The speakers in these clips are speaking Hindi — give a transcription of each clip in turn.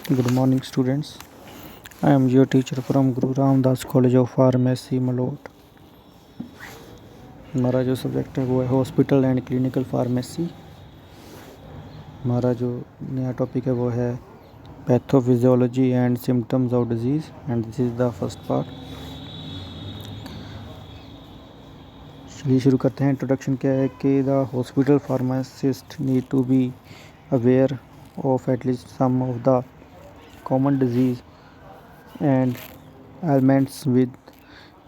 Good morning, students. I am your teacher from Guru Ramdas College of Pharmacy, Malot. हमारा जो सब्जेक्ट है वो है हॉस्पिटल एंड क्लिनिकल फार्मेसी। हमारा जो नया टॉपिक है वो है pathophysiology and symptoms of disease and this is the first part. चलिए शुरू करते हैं। इंट्रोडक्शन क्या है कि the hospital pharmacist need to be aware of atleast some of the common disease and ailments with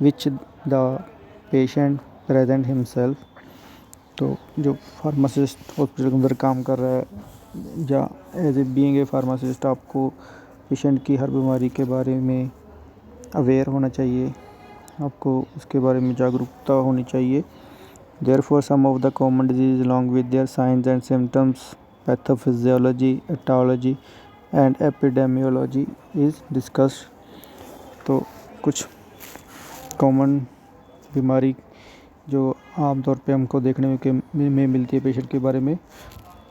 which the patient present himself। तो जो फार्मासिस्ट हॉस्पिटल के अंदर काम कर रहा है या as a being a pharmacist आपको पेशेंट की हर बीमारी के बारे में अवेयर होना चाहिए, आपको उसके बारे में जागरूकता होनी चाहिए। Therefore some of the common diseases along with their signs and symptoms, pathophysiology, etiology and epidemiology is discussed. तो कुछ कॉमन बीमारी जो आमतौर पे हमको देखने में मिलती है पेशेंट के बारे में,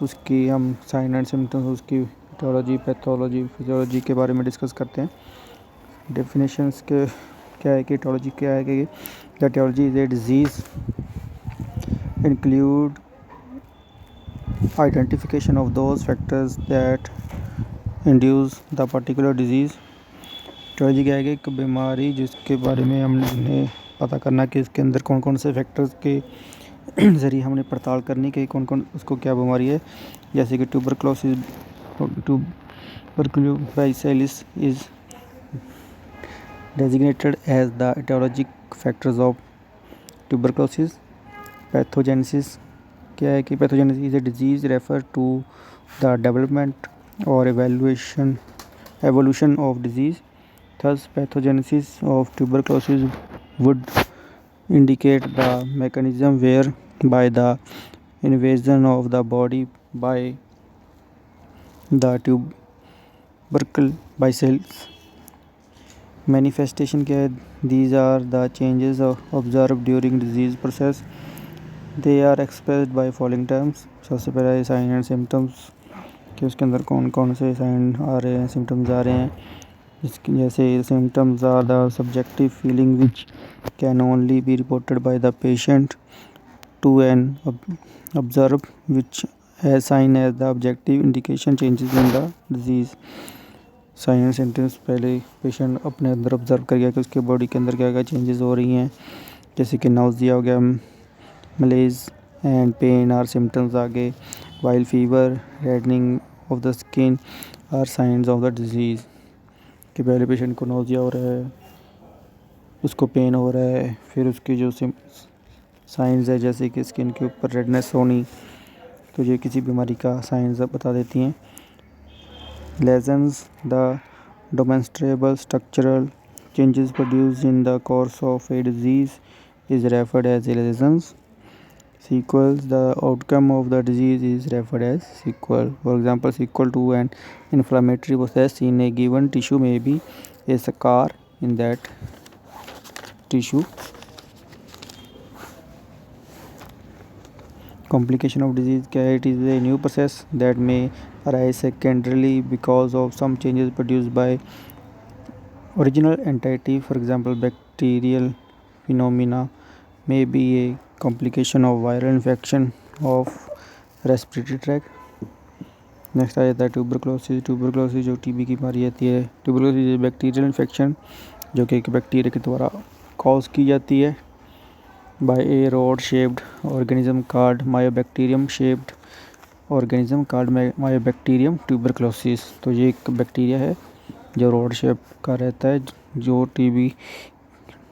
उसकी हम साइन एंड सिम्टम्स, उसकी एटियोलॉजी, पैथोलॉजी, फिजियोलॉजी के बारे में डिस्कस करते हैं। डेफिनेशंस के क्या है कि एटियोलॉजी क्या है कि the etiology is a disease include identification of those factors that induce the particular disease. Etiology क्या है कि एक बीमारी जिसके बारे में हमने पता करना कि इसके अंदर कौन कौन से फैक्टर्स के ज़रिए हमने पड़ताल करनी कि कौन कौन उसको क्या बीमारी है। जैसे कि tuberculosis bacillus is designated as the etiologic factors of tuberculosis. Pathogenesis क्या है कि pathogenesis is a disease refer to the development or evolution of disease. Thus pathogenesis of tuberculosis would indicate the mechanism whereby the invasion of the body by the tubercle bacillus। manifestation क्या है? These are the changes observed during disease process. They are expressed by following terms। सबसे पहला है साइन एंड सिम्टम्स कि उसके अंदर कौन कौन से साइन आ रहे हैं, सिम्टम्स आ रहे हैं। इसकी जैसे symptoms are the subjective feeling which can only be reported by the patient to an observe which है sign as the objective indication changes in the disease. Sign and symptoms पहले पेशेंट अपने अंदर ऑब्जर्व कर गया कि उसके बॉडी के अंदर क्या क्या चेंजेस हो रही हैं, जैसे कि नाउजिया हो गया, malaise and pain are symptoms आ गए, while fever, reddening of the skin are signs of the disease. कि पहले पेशेंट को नाउजिया हो रहा है, उसको पेन हो रहा है, फिर उसकी जो साइंस है जैसे कि स्किन के ऊपर रेडनेस होनी, तो ये किसी बीमारी का साइंस बता देती हैं। Lesions the demonstrable structural changes produced in the course of a disease is referred as a lesions. Sequels, the outcome of the disease is referred as sequel. For example, sequel to an inflammatory process in a given tissue may be a scar in that tissue. Complication of disease क्या है? It is a new process that may arise secondarily because of some changes produced by original entity. For example, bacterial phenomena may be a complication of viral infection of respiratory tract। Next आ जाता है ट्यूबरक्लोसिस। ट्यूबरक्लोसिस जो टीबी की बीमारी आती है। ट्यूबरक्लोसिस बैक्टीरियल इन्फेक्शन जो कि एक बैक्टीरिया के द्वारा कॉज की जाती है by a rod shaped organism called myobacterium shaped organism called myobacterium tuberculosis. तो ये एक बैक्टीरिया है जो रॉड शेप का रहता है, जो टीबी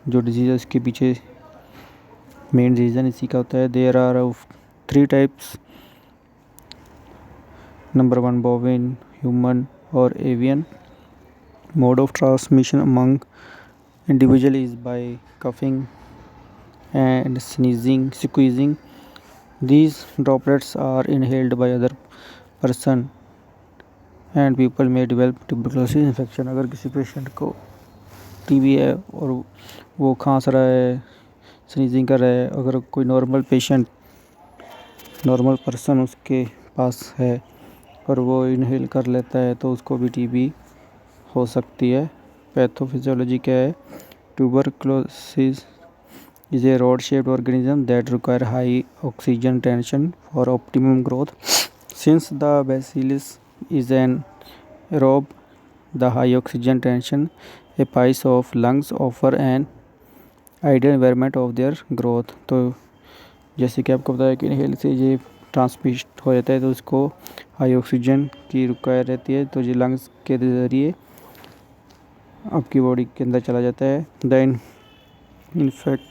जो डिजीज़ है उसके पीछे मेन रीज़न इसी का होता है। There are 3 types. Number 1 bovine, human और avian. Mode of transmission among individual is by coughing and sneezing, squeezing. These droplets are inhaled by other person and people में डेवलप ट्यूबरक्लोसिस इन्फेक्शन। अगर किसी पेशेंट को टीबी है और वो खांस रहा है, स्नीजिंग कर रहा है, अगर कोई नॉर्मल पेशेंट, नॉर्मल पर्सन उसके पास है और वो इनहेल कर लेता है तो उसको भी टीबी हो सकती है। पैथोफिजियोलॉजी क्या है? Tuberculosis is a rod-shaped organism that require high oxygen tension for optimum growth. Since the bacillus is an aerobe, the high oxygen tension applies of lungs offer an ideal environment of their growth. तो जैसे कि आपको पता है कि इनहेल से ये ट्रांसमिट हो जाता है, तो उसको हाई ऑक्सीजन की रिक्वायर रहती है, तो ये लंग्स के ज़रिए आपकी बॉडी के अंदर चला जाता है। The infecting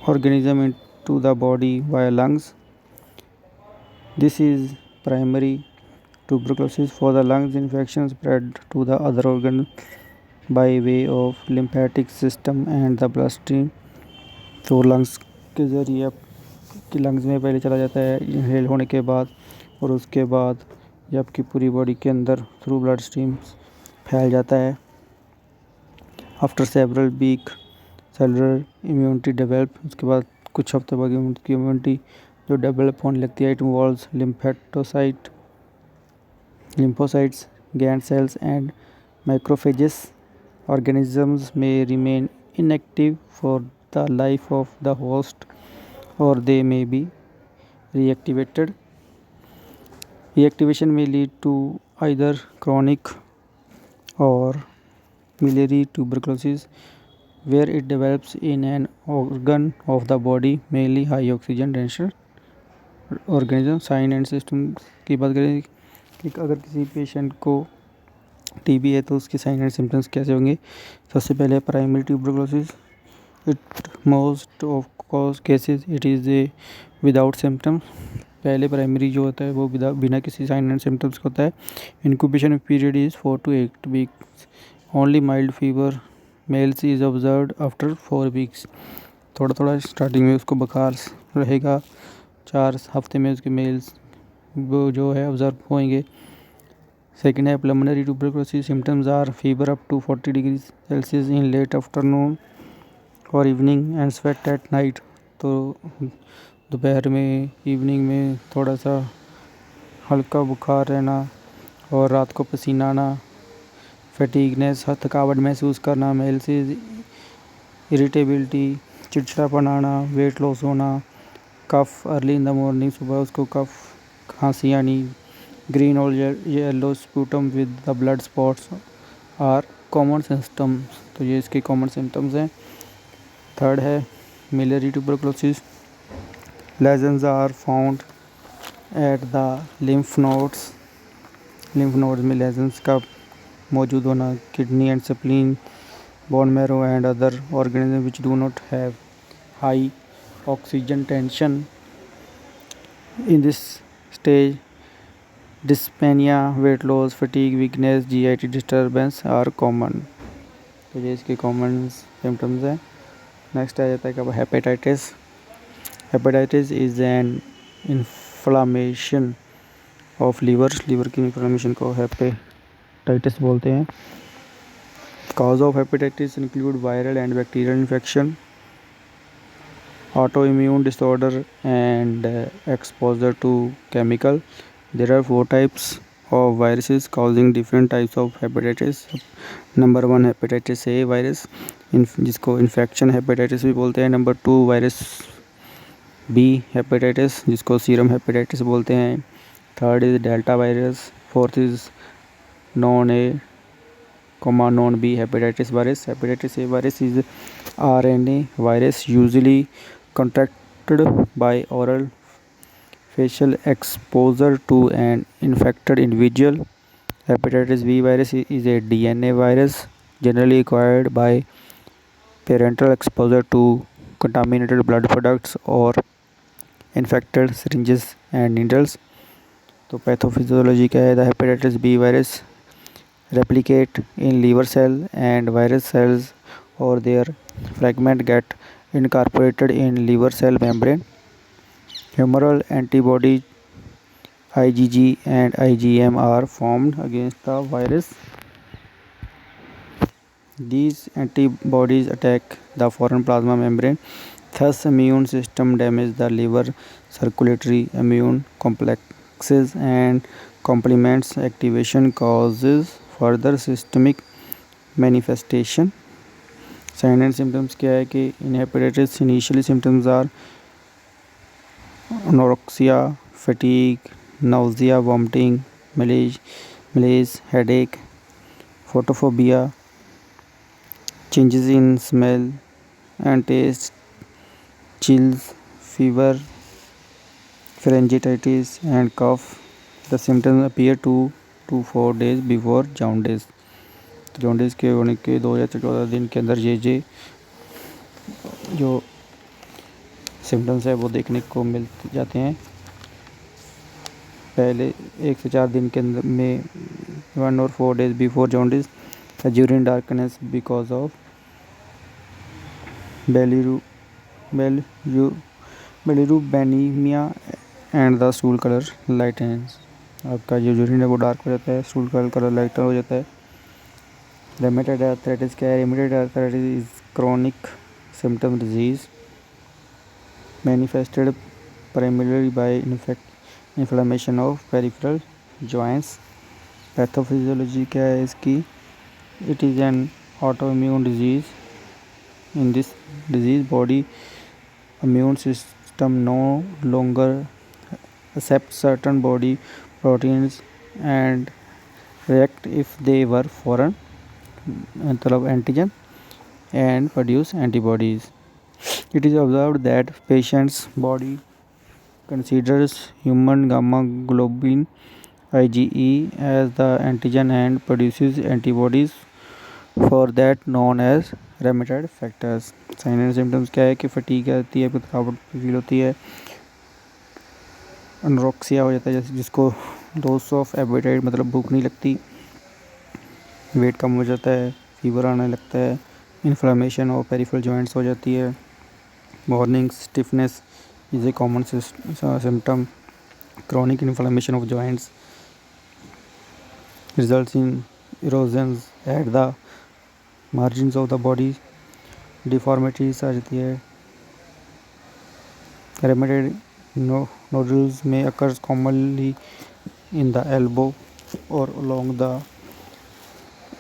organism into the body via lungs. This is primary tuberculosis. For the lungs, infection spread to the other organ by way of lymphatic system and the bloodstream. तो लंग्स के ज़रिए आपकी लंग्स में पहले चला जाता है इनहेल होने के बाद, और उसके बाद ये आपकी पूरी बॉडी के अंदर थ्रू ब्लड स्ट्रीम फैल जाता है। After several week cellular immunity develop, उसके बाद कुछ हफ्तों बाद इम्यूनिटी जो डेवलप होने लगती है। It involves lymphocytes, gland cells and macrophages. Organisms may remain inactive for the life of the host, or they may be reactivated. Reactivation may lead to either chronic or miliary tuberculosis, where it develops in an organ of the body, mainly high oxygen tension organism. Sign and system की बात करें कि अगर किसी पेशेंट को टीबी है तो उसके साइन एंड सिम्टम्स कैसे होंगे। सबसे पहले primary tuberculosis, it most of cause cases it is a without symptoms. पहले प्राइमरी जो होता है वो बिना किसी साइन एंड सिम्टम्स का होता है। Incubation period is 4 to 8 weeks. Only mild fever malaise is observed after 4 weeks. थोड़ा थोड़ा स्टार्टिंग में उसको बुखार रहेगा, 4 हफ्ते में उसके मेल्स वो जो है ऑब्जर्व होंगे। सेकेंड है pulmonary tuberculosis, symptoms are fever up to 40 degree Celsius in late afternoon और evening and sweat at night. तो दोपहर में, इवनिंग में थोड़ा सा हल्का बुखार रहना और रात को पसीना आना, फैटीगनेस, थकावट महसूस करना, मेल्स, इरिटेबिलिटी, चिड़चिड़ापन आना, वेट लॉस होना, cough early in the morning, सुबह उसको कफ खांसी आनी, ग्रीन और yellow sputum with the blood spots are common symptoms. तो ये इसके कॉमन सिम्टम्स हैं। थर्ड है miliary tuberculosis, lesions are found at the lymph nodes. Lymph nodes में लेजन्स का मौजूद होना, kidney and spleen, bone marrow and other organism which do not have high oxygen tension. In this stage dyspnea, weight loss, fatigue, weakness, GIT disturbance are common. तो ये इसके कॉमन सिम्टम्स हैं। नेक्स्ट आ जाता है कब hepatitis. Hepatitis is an inflammation of liver की इन्फ्लामेशन को हेपेटाइटिस बोलते हैं। Cause of hepatitis include viral and bacterial infection, autoimmune disorder and exposure to chemical. There are 4 types of viruses causing different types of hepatitis. Number 1 hepatitis A virus, जिसको इन्फेक्शन हेपेटाइटिस भी बोलते हैं। नंबर 2 वायरस बी हेपेटाइटिस, जिसको सीरम हेपेटाइटिस बोलते हैं। Third is delta virus. Fourth is non A non B hepatitis virus. Hepatitis A virus is RNA virus usually contracted by oral facial exposure to an infected individual. Hepatitis B virus is a DNA virus generally acquired by parental exposure to contaminated blood products or infected syringes and needles. तो पैथोफिजियोलॉजी क्या है? The hepatitis B virus replicate in liver cell and virus cells or their fragment get incorporated in liver cell membrane. Humoral antibodies IgG and IgM are formed against the virus. These antibodies attack the foreign plasma membrane, thus immune system damage the liver circulatory immune complexes and complements activation causes further systemic manifestation. Sign and symptoms क्या है कि in hepatitis initially symptoms are anorexia, fatigue, nausea, vomiting, malaise, headache, photophobia, changes in smell and taste, chills, fever, pharyngitis and cough. The symptoms appear 2 to 4 days before jaundice. तो जॉन्डिस के होने के 2 या 14 दिन के अंदर ये जो सिम्टम्स है वो देखने को मिल जाते हैं। पहले 1 से 4 दिन के अंदर में 1 और 4 days before jaundice, urine darkness because of bilirubinemia and the stool colour lightens. आपका जो यूरिन है वो डार्क हो जाता है, स्टूल कलर लाइटर हो जाता है। रेमेटेड आर्थराइटिस क्या है? Rheumatoid arthritis is chronic symptom disease manifested primarily by inflammation of peripheral joints. Pathophysiology क्या है इसकी? It is an autoimmune disease. In this disease, body immune system no longer accepts certain body proteins and react if they were foreign, मतलब antigen, and produce antibodies. It is observed that patient's body considers human gamma globulin IgE as the antigen and produces antibodies for that known as rheumatoid factors. Sign and symptoms क्या है कि फटीग आती है, थकावट फील होती है, अनोरेक्सिया हो जाता है जैसे जिसको लॉस ऑफ एपेटाइट मतलब भूख नहीं लगती, वेट कम हो जाता है, फीवर आने लगता है, इन्फ्लेमेशन ऑफ पेरिफेरल जॉइंट्स हो जाती है, morning stiffness is a common symptom, chronic inflammation of joints results in erosions at the margins of the body, deformities आ जाती है। रेमेटेड नोडल्स में occurs commonly in the elbow और along the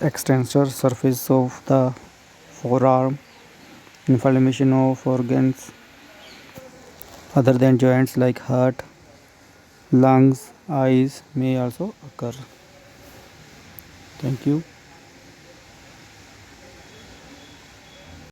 extensor surface of the forearm. Inflammation of organs other than joints like heart, lungs, eyes may also occur. Thank you.